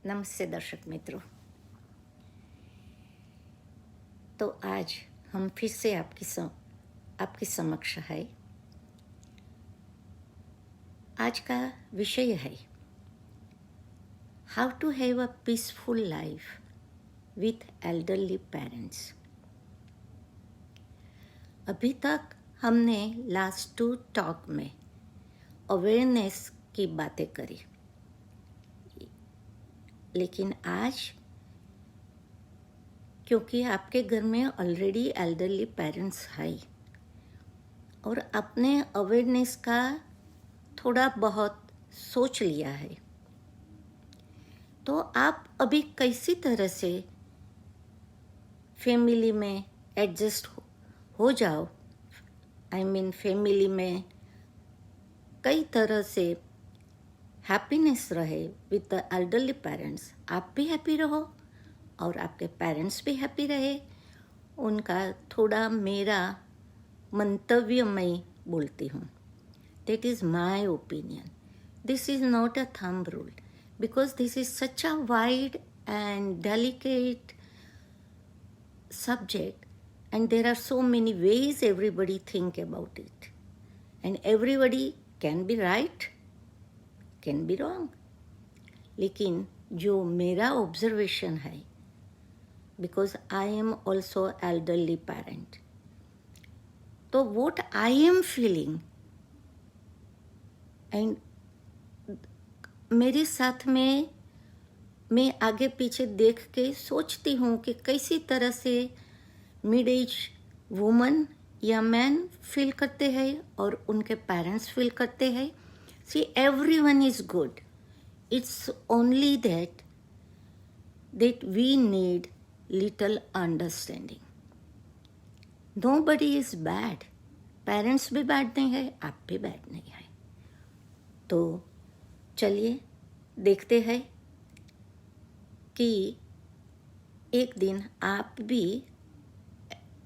नमस्ते दर्शक मित्रों। तो आज हम फिर से आपकी समक्ष है। आज का विषय है how to have a peaceful life with elderly parents. अभी तक हमने लास्ट 2 टॉक में अवेयरनेस की बातें करी, लेकिन आज क्योंकि आपके घर में ऑलरेडी एल्डरली पेरेंट्स है और आपने अवेयरनेस का थोड़ा बहुत सोच लिया है, तो आप अभी कैसी तरह से फैमिली में एडजस्ट हो जाओ। फैमिली में कई तरह से हैप्पीनेस रहे विद द एल्डरली पेरेंट्स। आप भी हैप्पी रहो और आपके पेरेंट्स भी हैप्पी रहे। उनका थोड़ा मेरा मंतव्य मैं बोलती हूँ। That is my opinion. This is not a thumb rule because this is such a wide and delicate subject, and there are so many ways everybody think about it, and everybody can be right, can be wrong. लेकिन जो मेरा observation है, because I am also elderly parent, तो what I am feeling and मेरे साथ में मैं आगे पीछे देख के सोचती हूँ कि कैसी तरह से मिड एज वुमन या मैन फील करते हैं और उनके पेरेंट्स फील करते हैं। See everyone is good, it's only that we need little understanding. Nobody is bad, parents भी बैड नहीं है, आप भी बैड नहीं है। तो चलिए देखते हैं कि एक दिन आप भी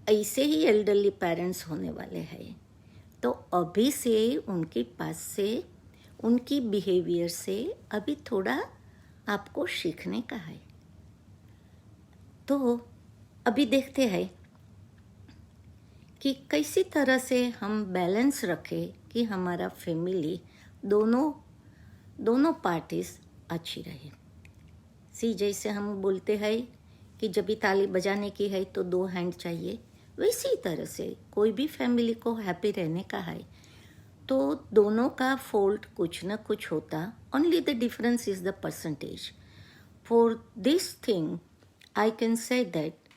ऐसे ही एल्डरली पेरेंट्स होने वाले हैं, तो अभी से उनके पास से, उनकी बिहेवियर से अभी थोड़ा आपको सीखने का है। तो अभी देखते हैं कि कैसी तरह से हम बैलेंस रखें कि हमारा फैमिली दोनों पार्टीज अच्छी रहे। जैसे हम बोलते हैं कि जब भी ताली बजाने की है तो 2 हैंड चाहिए, वैसी तरह से कोई भी फैमिली को हैप्पी रहने का है तो दोनों का फॉल्ट कुछ न कुछ होता। Only the difference is the percentage. For this thing I can say that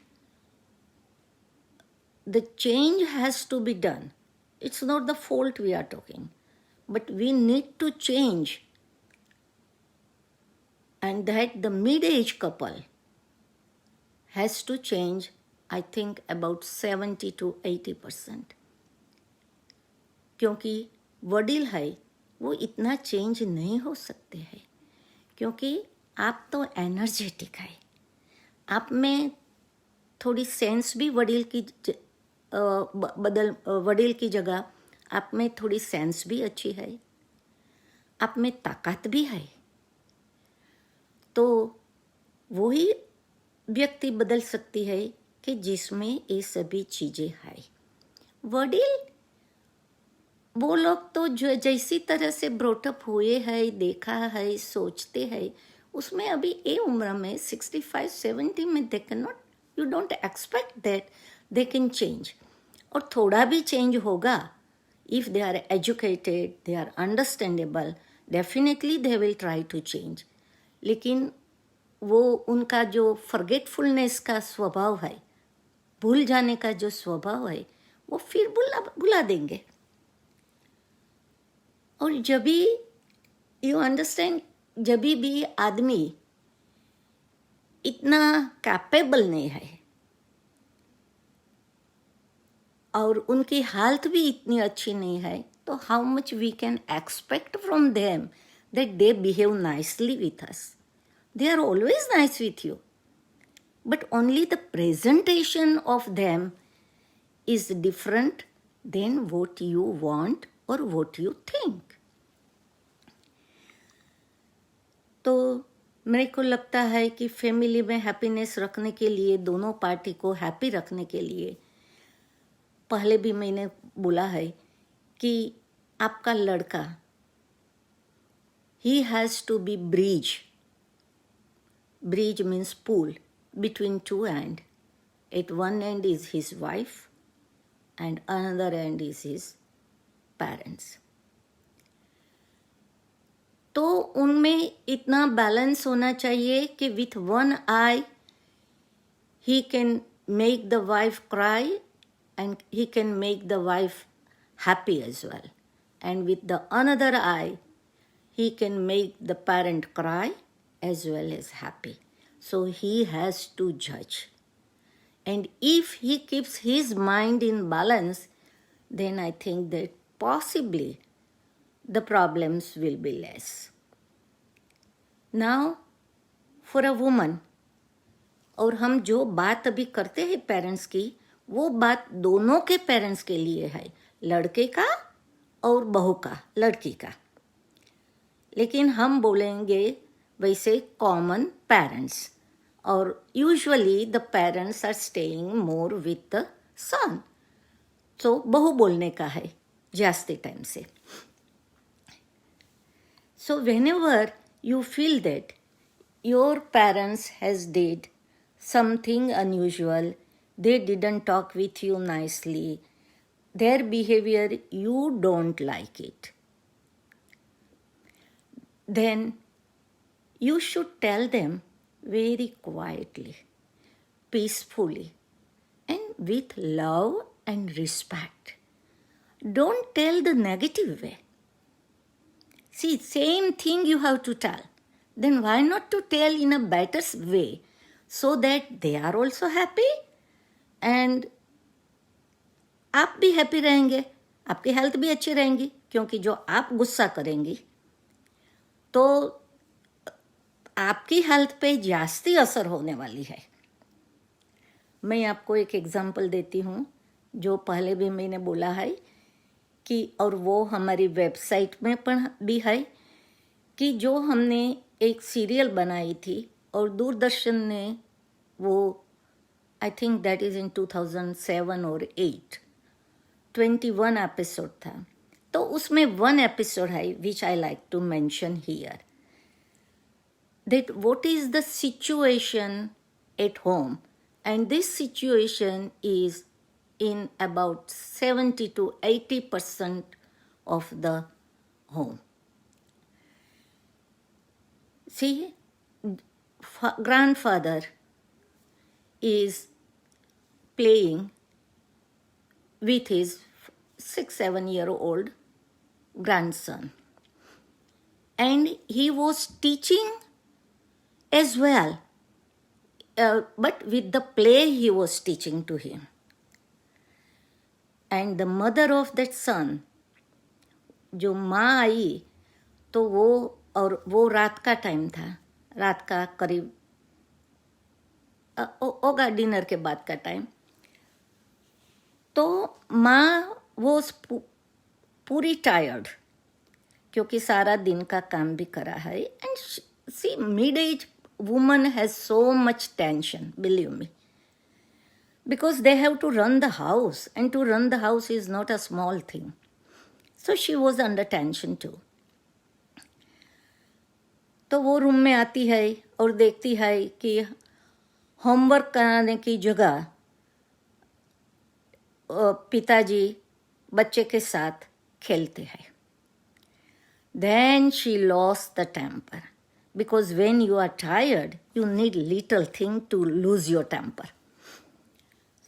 the change has to be done. It's not the fault we are talking, but we need to change, and that the mid-age couple has to change, I think about 70 to 80%, क्योंकि वडील है वो इतना change नहीं हो सकते हैं, क्योंकि आप तो एनर्जेटिक है, आप में थोड़ी सेंस भी वडील की जगह आप में थोड़ी सेंस भी अच्छी है, आप में ताकत भी है। तो वही व्यक्ति बदल सकती है कि जिसमें ये सभी चीज़ें है। वडील वो लोग तो जो जैसी तरह से ब्रोटअप हुए हैं, देखा है, सोचते हैं, उसमें अभी ये उम्र में 65-70 में दे can not, you don't expect that they can change. और थोड़ा भी चेंज होगा, if they are educated, they are understandable, definitely they will try to change. लेकिन वो उनका जो फॉरगेटफुलनेस का स्वभाव है, भूल जाने का जो स्वभाव है, वो फिर भुला देंगे। और जब भी यू अंडरस्टैंड, जब भी आदमी इतना कैपेबल नहीं है और उनकी हालत भी इतनी अच्छी नहीं है, तो how much we can expect from them that they behave nicely with us. They are always nice with you, but only the presentation of them is different than what you want और what you think. तो मेरे को लगता है कि family में happiness रखने के लिए, दोनों पार्टी को हैप्पी रखने के लिए, पहले भी मैंने बोला है कि आपका लड़का, he has to be bridge. Bridge means pool between two ends. At one end is his wife and another end is his parents. तो उनमें इतना बैलेंस होना चाहिए कि with one eye he can make the wife cry and he can make the wife happy as well. And with the another eye he can make the parent cry as well as happy. So he has to judge. And if he keeps his mind in balance, then I think that possibly the problems will be less. Now, for a woman, और हम जो बात अभी करते हैं parents की, वो बात दोनों के पेरेंट्स के लिए है, लड़के का और बहू का, लड़की का. लेकिन हम बोलेंगे वैसे कॉमन पेरेंट्स, और usually the parents are staying more with the son. So बहू बोलने का है जास्ती टाइम से. So whenever you feel that your parents has did something unusual, they didn't talk with you nicely, their behavior you don't like it, then you should tell them very quietly, peacefully, and with love and respect. Don't tell the negative way. See, same thing you have to tell. Then why not to tell in a better way so that they are also happy and आप भी happy रहेंगे, आपकी health भी अच्छी रहेंगी. क्योंकि जो आप गुस्सा करेंगी तो आपकी हेल्थ पे जास्ती असर होने वाली है. मैं आपको एक एग्जांपल देती हूँ जो पहले भी मैंने बोला है कि, और वो हमारी वेबसाइट में भी है कि जो हमने एक सीरियल बनाई थी और दूरदर्शन ने वो, I think that is in 2007 और 8, 21 एपिसोड था. तो उसमें वन एपिसोड है which I like to mention here, that what is the situation at home, and this situation is in about 70 to 80% of the home. See, grandfather is playing with his 6-7-year-old grandson, and he was teaching as well, but with the play he was teaching to him. And the mother of that son, जो माँ आई तो वो रात का time था, रात का करीब होगा डिनर के बाद का टाइम. तो माँ वो पूरी टायर्ड, क्योंकि सारा दिन का काम भी करा है. And see, mid age woman has so much tension, believe me, because they have to run the house, and to run the house is not a small thing. So she was under tension too. तो वो room में आती है और देखती है कि homework कराने की जगह पिताजी बच्चे के साथ खेलते हैं. Then she lost the temper, because when you are tired, you need little thing to lose your temper.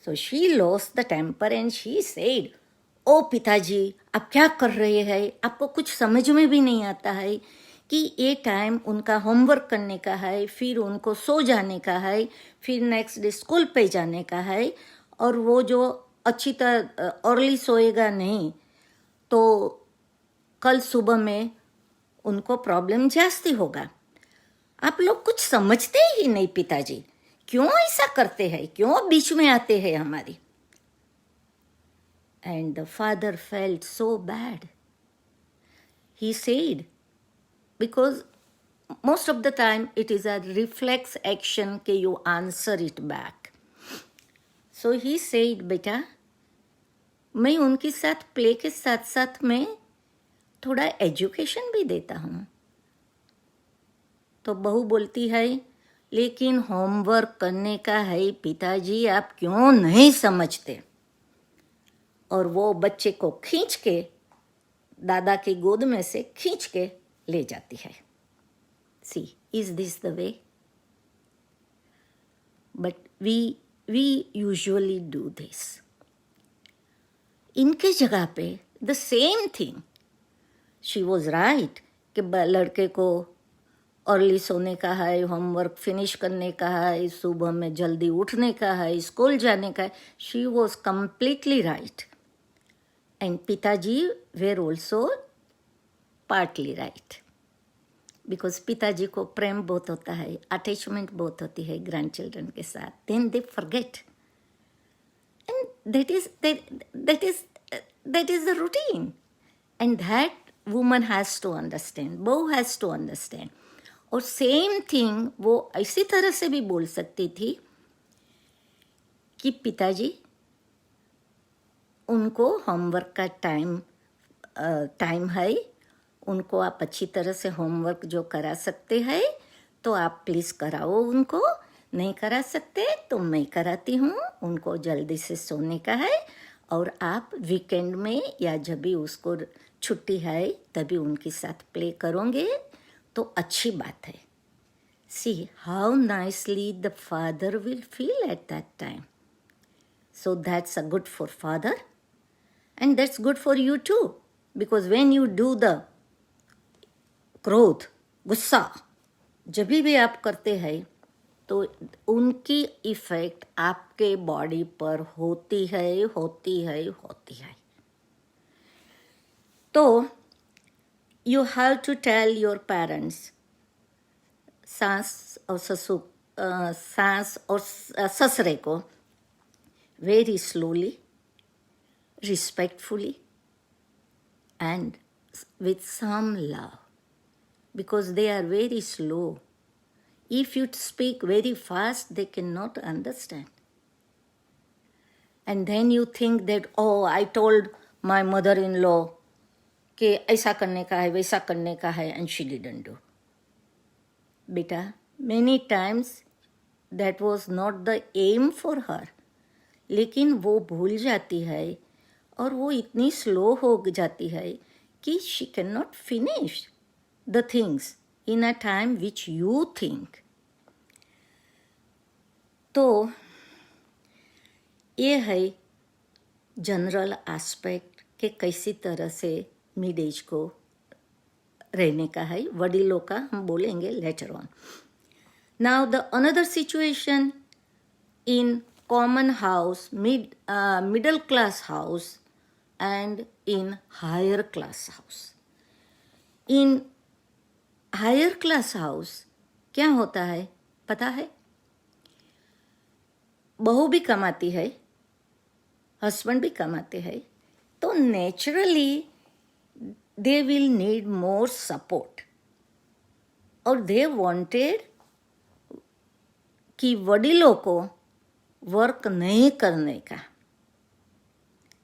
So she lost the temper and she said, ओ पिताजी आप क्या कर रहे हैं, आपको कुछ समझ में भी नहीं आता है कि ये टाइम उनका होमवर्क करने का है, फिर उनको सो जाने का है, फिर नेक्स्ट डे स्कूल पे जाने का है, और वो जो अच्छी तरह अर्ली सोएगा नहीं तो कल सुबह में उनको प्रॉब्लम जास्ती होगा. आप लोग कुछ समझते ही नहीं पिताजी, क्यों ऐसा करते हैं, क्यों बीच में आते हैं हमारी. And the father felt so bad. He said, because most of the time it is a reflex action कि you answer it back. So he said, बेटा मैं उनके साथ प्ले के साथ साथ में थोड़ा एजुकेशन भी देता हूँ. तो बहू बोलती है, लेकिन होमवर्क करने का है पिताजी, आप क्यों नहीं समझते? और वो बच्चे को खींच के दादा की गोद में से खींच के ले जाती है. See, is this the way? But we usually do this. इनके जगह पे the same thing. She was right कि लड़के को अर्ली सोने का है, होमवर्क फिनिश करने का है, सुबह में जल्दी उठने का है, स्कूल जाने का है. She was completely right. And पिताजी were also partly right. Because पिताजी को प्रेम बहुत होता है, अटैचमेंट बहुत होती है ग्रैंड चिल्ड्रन के साथ. Then they forget, and that is the routine, and that woman has to understand, बहू हैज़ टू अंडरस्टैंड. और सेम थिंग वो इसी तरह से भी बोल सकती थी कि पिताजी उनको होमवर्क का टाइम है, उनको आप अच्छी तरह से होमवर्क जो करा सकते हैं तो आप प्लीज़ कराओ, उनको नहीं करा सकते तो मैं कराती हूँ. उनको जल्दी से सोने का है और आप वीकेंड में या जब भी उसको छुट्टी है तभी उनके साथ प्ले करोगे तो अच्छी बात है. See how nicely the father will feel at that time. So that's a good for father and that's good for you too, because when you do the क्रोध, गुस्सा जब भी आप करते हैं तो उनकी इफेक्ट आपके बॉडी पर होती है. तो you have to tell your parents, सास और ससुरे को very slowly, respectfully and with some love, because they are very slow. If you speak very fast, they cannot understand. And then you think that, oh, I told my mother-in-law कि ऐसा करने का है, वैसा करने का है, and she didn't do. बेटा, many times that was not the aim for her. लेकिन वो भूल जाती है और वो इतनी स्लो हो जाती है कि she cannot finish the things in a time which you think. तो ये है जनरल एस्पेक्ट के कैसी तरह से मिड एज को रहने का है. वडीलों का हम बोलेंगे later on. Now the another situation in common house, middle class house and in higher class house. In higher class house क्या होता है पता है? बहू भी कमाती है, हस्बैंड भी कमाते हैं, तो naturally they will need more support. और दे वांटेड कि वडीलों को वर्क नहीं करने का,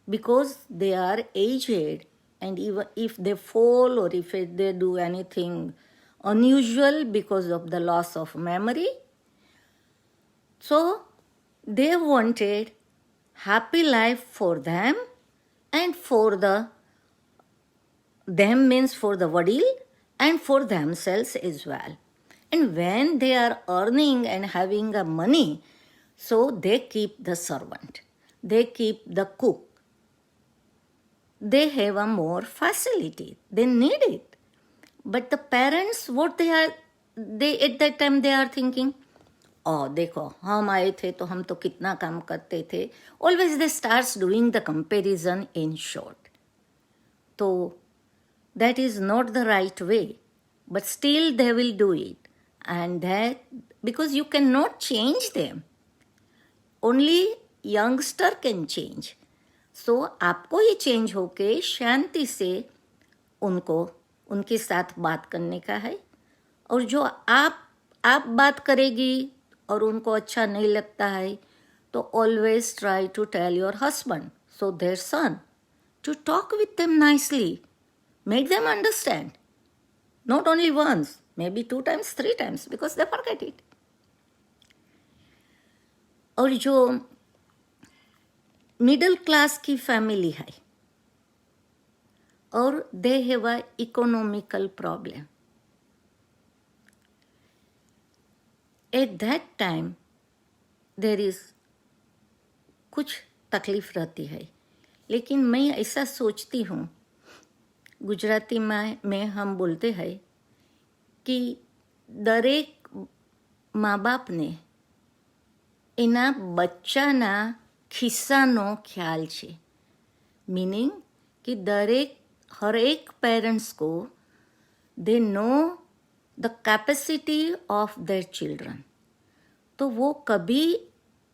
because they are aged, and even if they fall or if they do anything unusual because of the loss of memory, so they wanted happy life for them and for them means for the vadil and for themselves as well. And when they are earning and having a money, so they keep the servant, they keep the cook, they have a more facility, they need it. But the parents, what they at that time they are thinking, oh देखो हम आए थे तो हम तो कितना काम करते थे. Always they starts doing the comparison in short. So that is not the right way, but still they will do it. And that because you cannot change them, only youngster can change. सो आपको ये change होके शांति से उनके साथ बात करने का है और जो आप बात करेगी और उनको अच्छा नहीं लगता है तो always try to tell your husband so their son to talk with them nicely, make them understand, not only once, maybe 2 times, 3 times, because they forget it. और जो मिडिल क्लास की फैमिली है और they have a economical problem, eight that time there is कुछ तकलीफ रहती है, लेकिन मैं ऐसा सोचती हूँ, गुजराती में हम बोलते हैं कि દરેક મા બાપને એના બચ્ચાના ખિસ્સાનો ખ્યાલ છે, मीनिंग कि हर एक पेरेंट्स को they know the capacity of their children, तो वो कभी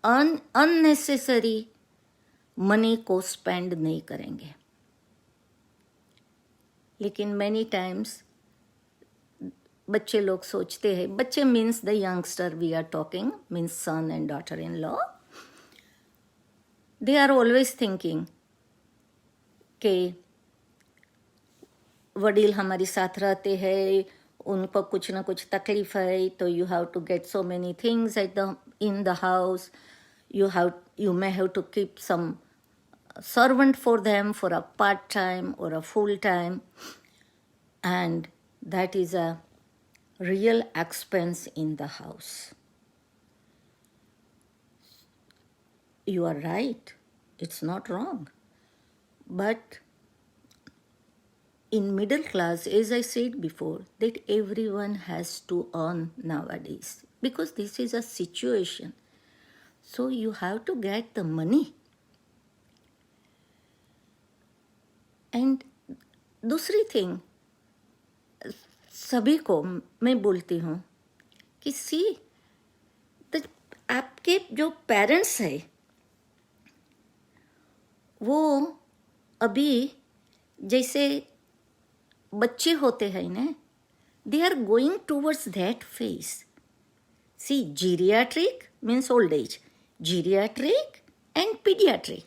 अननेसेसरी मनी को स्पेंड नहीं करेंगे. लेकिन मैनी टाइम्स बच्चे लोग सोचते हैं, बच्चे means the youngster we are talking, means son and daughter in law, they are always thinking कि वडील हमारे साथ रहते हैं, उनको कुछ ना कुछ तकलीफ है, तो you have to get so many things in the house, you may have to keep some servant for them for a part time or a full time, and that is a real expense in the house. You are right, it's not wrong, but in middle class, as I said before, that everyone has to earn nowadays because this is a situation, so you have to get the money. And दूसरी thing, सभी को मैं बोलती हूँ कि आपके जो parents है वो अभी जैसे बच्चे होते हैं ना, they are going towards that phase. See, geriatric means old age, geriatric and paediatric,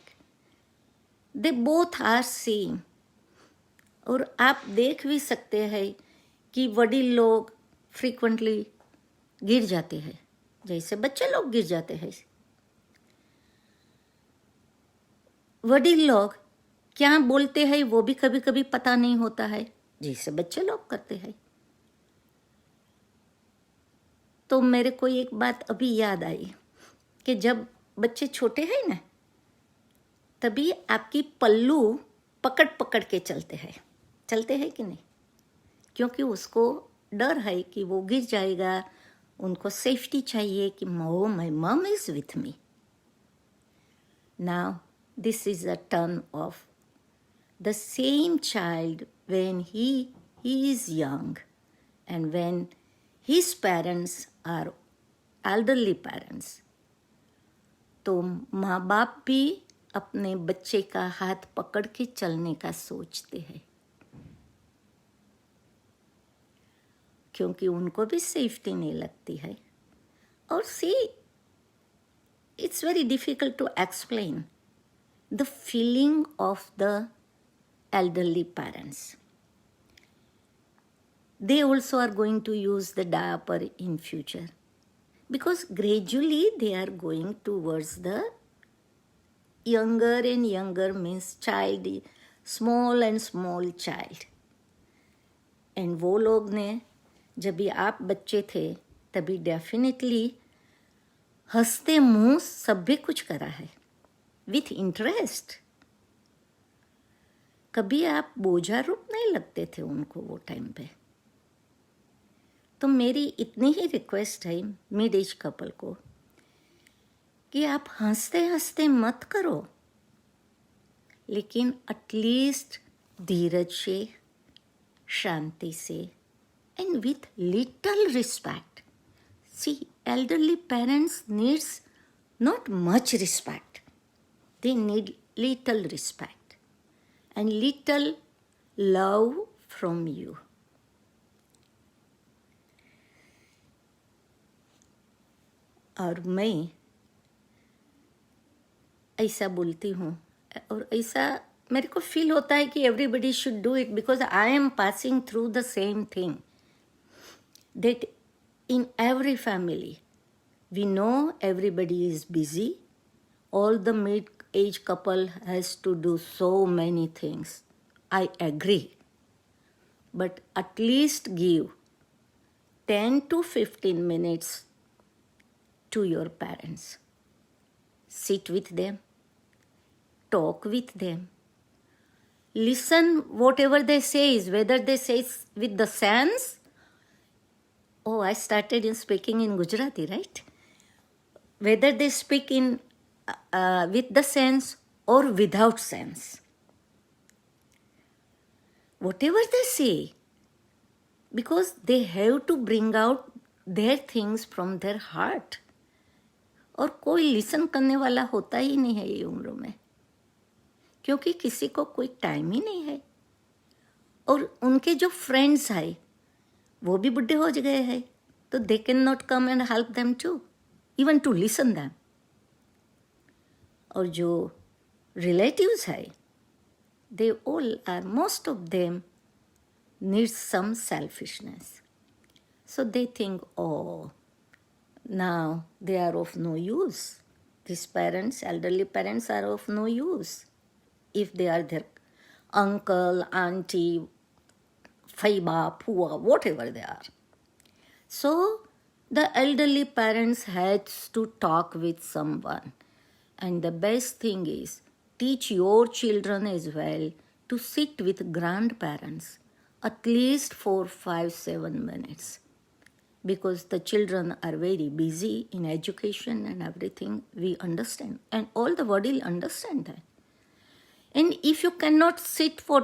they both are same. और आप देख भी सकते हैं कि वडील लोग फ्रीक्वेंटली गिर जाते हैं जैसे बच्चे लोग गिर जाते हैं. वडील लोग क्या बोलते हैं वो भी कभी कभी पता नहीं होता है जैसे बच्चे लोग करते हैं. तो मेरे को एक बात अभी याद आई कि जब बच्चे छोटे हैं ना, तभी आपकी पल्लू पकड़ पकड़ के चलते हैं कि नहीं, क्योंकि उसको डर है कि वो गिर जाएगा, उनको सेफ्टी चाहिए कि my mum is with me. Now this is a turn of the same child when he is young and when his parents are elderly parents. तो माँ बाप भी अपने बच्चे का हाथ पकड़ के चलने का सोचते हैं, क्योंकि उनको भी सेफ्टी नहीं लगती है. और see, it's very difficult to explain the feeling of the elderly parents. They also are going to use the diaper in future because gradually they are going towards the younger and younger, means child, small and small child. And वो लोग ने जब भी आप बच्चे थे तभी definitely हंसते मुंह सब भी कुछ करा है विथ इंटरेस्ट. कभी आप बोझा रूप नहीं लगते थे उनको वो टाइम पे. तो मेरी इतनी ही रिक्वेस्ट है मिड एज कपल को कि आप हंसते हंसते मत करो, लेकिन एटलीस्ट धीरज से, शांति से, and with little respect. See, elderly parents needs not much respect, they need little respect and little love from you. और मैं ऐसा बोलती हूँ और ऐसा मेरे को फील होता है कि everybody should do it because I am passing through the same thing that in every family we know everybody is busy all the mid-age couple has to do so many things. I agree. But at least give 10 to 15 minutes to your parents. Sit with them. Talk with them. Listen whatever they say, whether they say with the sense. Oh, I started in speaking in Gujarati, right? Whether they speak in with the sense or without sense. Whatever they say, because they have to bring out their things from their heart. और कोई listen करने वाला होता ही नहीं है ये उम्र में, क्योंकि किसी को कोई टाइम ही नहीं है। और उनके जो फ्रेंड्स हैं वो भी बुढ़े हो गए हैं, तो they can not come and help them to even to listen them. और जो रिलेटिव्स है they all are, most of them need some selfishness. So they think, oh, now they are of no use. These parents, elderly parents, are of no use. If they are their uncle, auntie, faiba, pua, whatever they are. So the elderly parents has to talk with someone. And the best thing is, teach your children as well to sit with grandparents at least for 5-7 minutes, because the children are very busy in education and everything. We understand, and all the world will understand that. And if you cannot sit for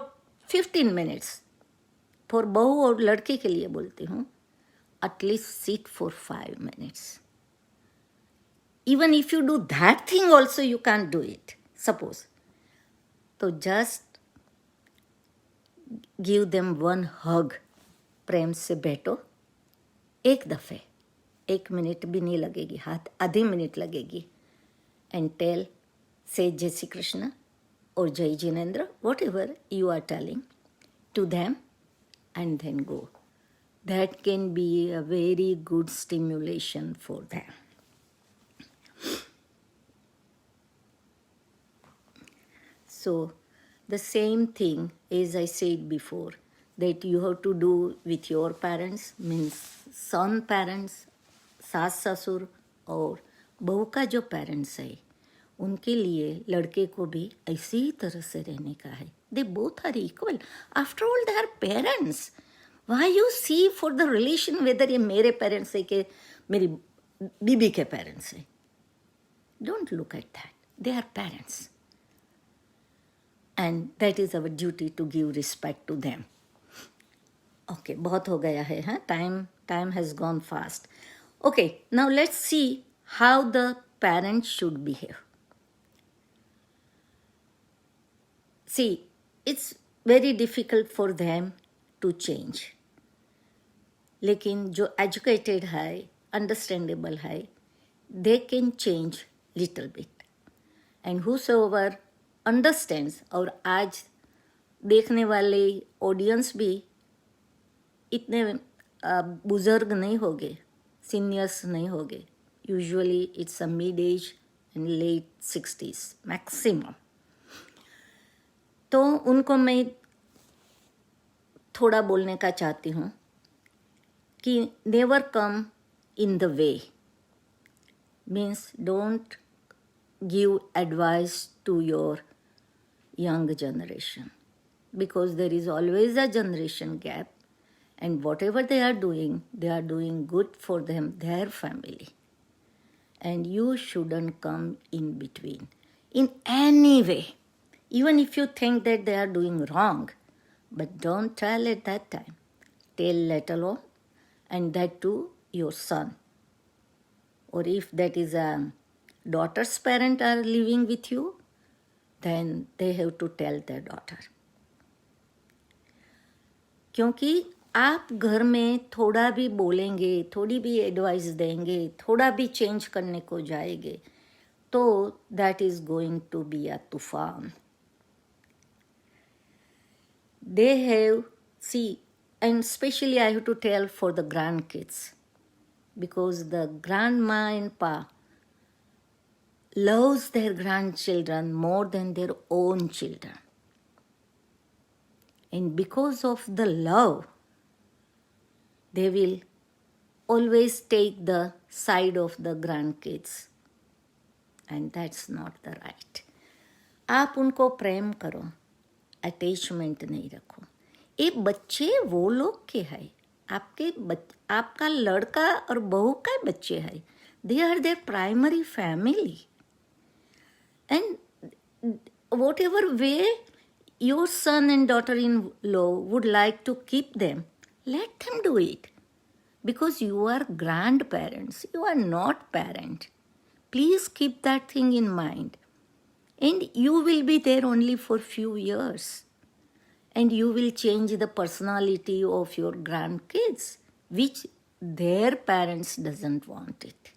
15 minutes, for बहू और लड़के के लिए बोलती हूँ, at least sit for 5 minutes. Even if you do that thing also, you can't do it. Suppose. तो just give them one hug. प्रेम से बैठो एक दफ़े, 1 मिनट भी नहीं लगेगी, हाथ आधी मिनट लगेगी, and tell, say जय श्री कृष्ण or जय Jinendra, whatever you are telling to them, and then go. That can be a very good stimulation for them. So the same thing as I said before, that you have to do with your parents, means son parents, सास ससुर और बहू का जो parents है, उनके लिए लड़के को भी ऐसी ही तरह से रहने का है. They both are equal. After all, they are parents. Why you see for the relation whether ये मेरे पेरेंट्स है कि मेरी बीबी के पेरेंट्स है? Don't look at that. They are parents. And that is our duty to give respect to them. Okay, बहुत हो गया है, हाँ? Time has gone fast. Okay, now let's see how the parents should behave. See, it's very difficult for them to change. लेकिन जो educated है, understandable है, they can change little bit. And whosoever understands, और आज देखने वाले audience भी इतने बुजुर्ग नहीं होंगे, सीनियर्स नहीं होंगे. Usually it's a mid age and let 60s maximum. तो उनको मैं थोड़ा बोलने का चाहती हूँ कि never come in the way, means don't give advice to your young generation, because there is always a generation gap, and whatever they are doing good for them, their family, and you shouldn't come in between in any way, even if you think that they are doing wrong. But don't tell at that time, tell let alone, and that to your son, or if that is a daughter's parent are living with you, then they have to tell their daughter. क्योंकि आप घर में थोड़ा भी बोलेंगे, थोड़ी भी advice देंगे, थोड़ा भी चेंज करने को जाएंगे, तो that is going to be a तूफान. They have, see, and especially I have to tell for the grandkids, because the grandma and pa loves their grandchildren more than their own children. And because of the love, they will always take the side of the grandkids. And that's not the right. आप उनको प्रेम करो, attachment नहीं रखो. ये बच्चे वो लोग के हैं, आपका लड़का और बहू का बच्चे हैं. They are their primary family. And whatever way your son and daughter-in-law would like to keep them, let them do it. Because you are grandparents, you are not parent. Please keep that thing in mind. And you will be there only for few years. And you will change the personality of your grandkids, which their parents doesn't want it.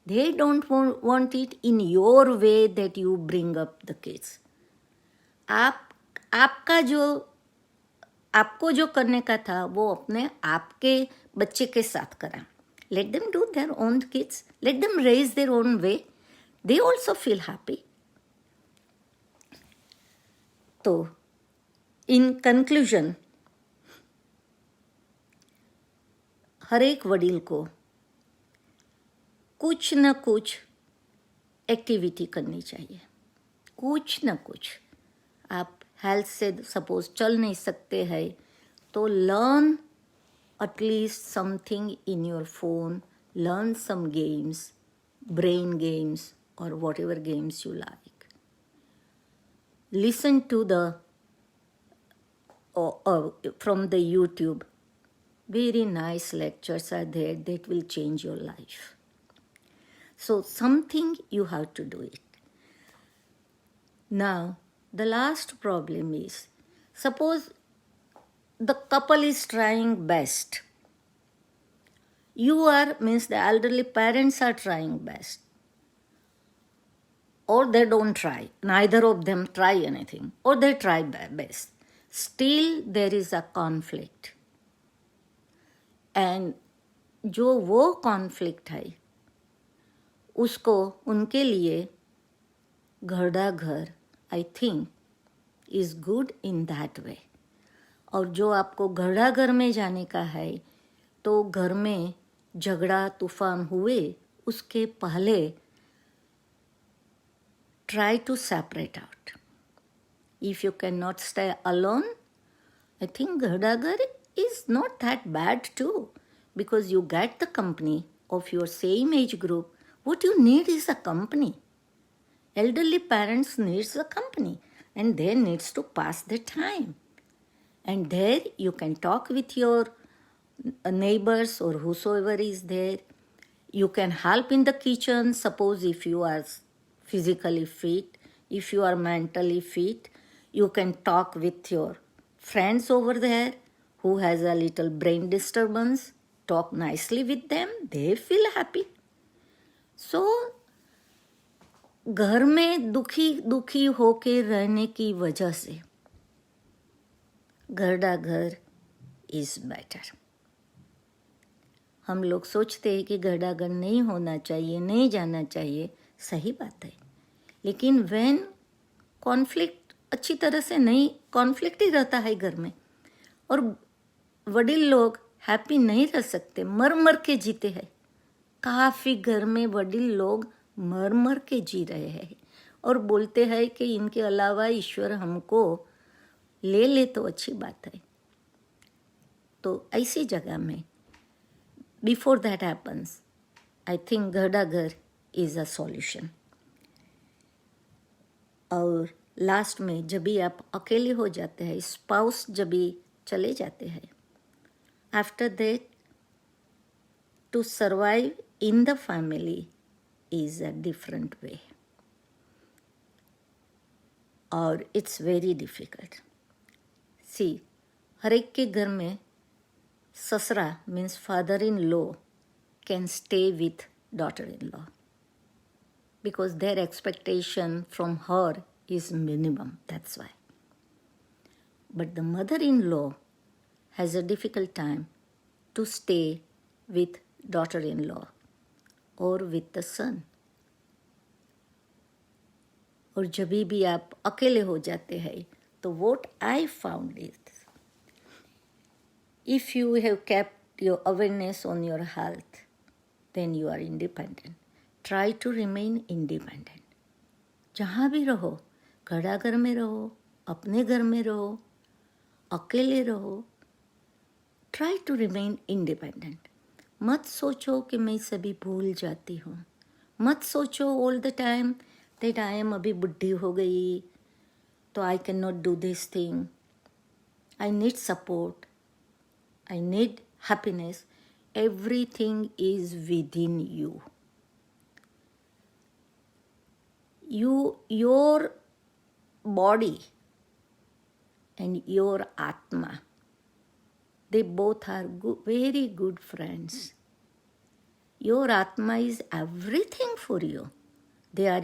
They don't want it in your way that you bring up the kids. आपको जो करने का था वो अपने आपके बच्चे के साथ करा. Let them do their own kids. Let them raise their own way. They also feel happy. तो इन कंक्लूजन, हर एक वडील को कुछ न कुछ एक्टिविटी करनी चाहिए. कुछ न कुछ. आप हेल्थ से सपोज चल नहीं सकते हैं तो learn at least something in your phone. Learn some games, brain games और whatever games you like. Listen to the from the YouTube. Very nice lectures are there that will change your life. So something you have to do it. Now, the last problem is, suppose the couple is trying best. Means the elderly parents are trying best. Or they don't try. Neither of them try anything. Or they try best. Still there is a conflict. And जो वो conflict है उसको उनके लिए घरड़ा घर I think is good in that way. और जो आपको घरड़ा घर में जाने का है तो घर में झगड़ा तूफान हुए उसके पहले try to separate out. If you cannot stay alone, I think Ghadagar is not that bad too, because you get the company of your same age group. What you need is a company. Elderly parents needs a company and they needs to pass the time. And there you can talk with your neighbors or whosoever is there. You can help in the kitchen, suppose if you are physically fit, if you are mentally fit. You can talk with your friends over there who has a little brain disturbance. Talk nicely with them. They feel happy. So, घर में दुखी होके रहने की वजह से घरड़ा घर is better. हम लोग सोचते हैं कि घरड़ा घर नहीं होना चाहिए, नहीं जाना चाहिए. सही बात है. लेकिन व्हेन कॉन्फ्लिक्ट अच्छी तरह से नहीं, कॉन्फ्लिक्ट ही रहता है घर में और वडील लोग हैप्पी नहीं रह सकते, मर मर के जीते हैं. काफ़ी घर में वडील लोग मर मर के जी रहे हैं और बोलते हैं कि इनके अलावा ईश्वर हमको ले तो अच्छी बात है. तो ऐसी जगह में before that happens I think घरड़ा घर इज़ अ सॉल्यूशन. और लास्ट में जब भी आप अकेले हो जाते हैं, स्पाउस जब भी चले जाते हैं, after that to survive in the family is a different way और इट्स वेरी डिफिकल्ट. सी, हर एक के घर में ससरा means father-in-law can stay with daughter-in-law because their expectation from her is minimum, that's why. But the mother-in-law has a difficult time to stay with daughter-in-law or with the son. और जब भी आप अकेले हो जाते हैं तो what I found is, if you have kept your awareness on your health, then you are independent. Try to remain independent. जहाँ भी रहो, घराघर में रहो, अपने घर में रहो, अकेले रहो, try to remain independent. मत सोचो कि मैं सभी भूल जाती हूँ. मत सोचो all the time that I am अभी बुढ़ी हो गई तो I cannot do this thing. I need support. I need happiness. Everything is within you. Your body and your Atma, they both are very good friends. Your Atma is everything for you. They are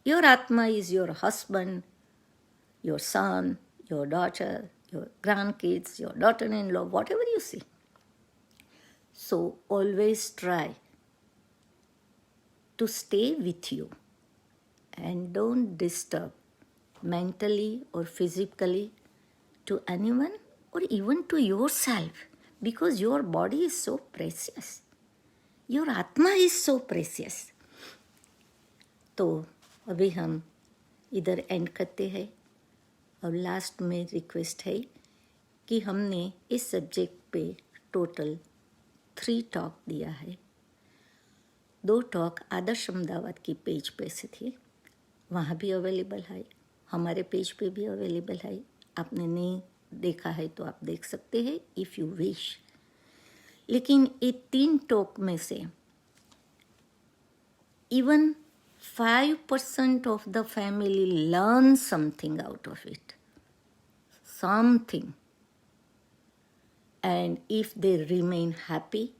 your Atma is your husband, your son, your daughter, your grandkids, your daughter-in-law, whatever you see. So always try to stay with you and don't disturb mentally or physically to anyone or even to yourself, because your body is so precious. Your Atma is so precious. तो अभी हम इधर and करते हैं और last में request है कि हमने इस सब्जेक्ट पे टोटल 3 टॉक दिया है. 2 टॉक आदर्श अहमदाबाद की पेज पे से थी, वहाँ भी अवेलेबल है, हमारे पेज पे भी अवेलेबल है. आपने नहीं देखा है तो आप देख सकते हैं इफ़ यू विश. लेकिन ये 3 टॉक में से even 5% of the family learn something out of it. Something. And if they remain happy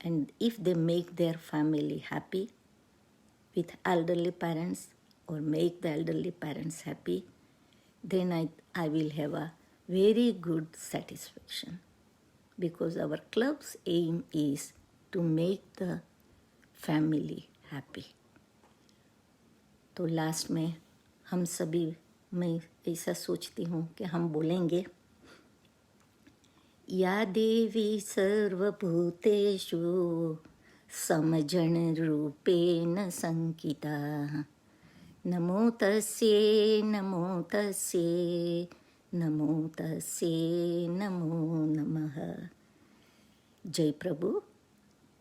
and if they make their family happy with elderly parents or make the elderly parents happy, then I will have a very good satisfaction. Because our club's aim is to make the family happy. तो last में हम सभी, मैं ऐसा सोचती हूँ कि हम बोलेंगे, या देवी सर्वभूतेषु समजन रूपेण संकिता, नमो तस्यै नमो तस्यै नमो तस्यै नमो नमः. जय प्रभु,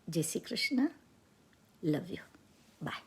जय Shri Krishna. Love you. Bye.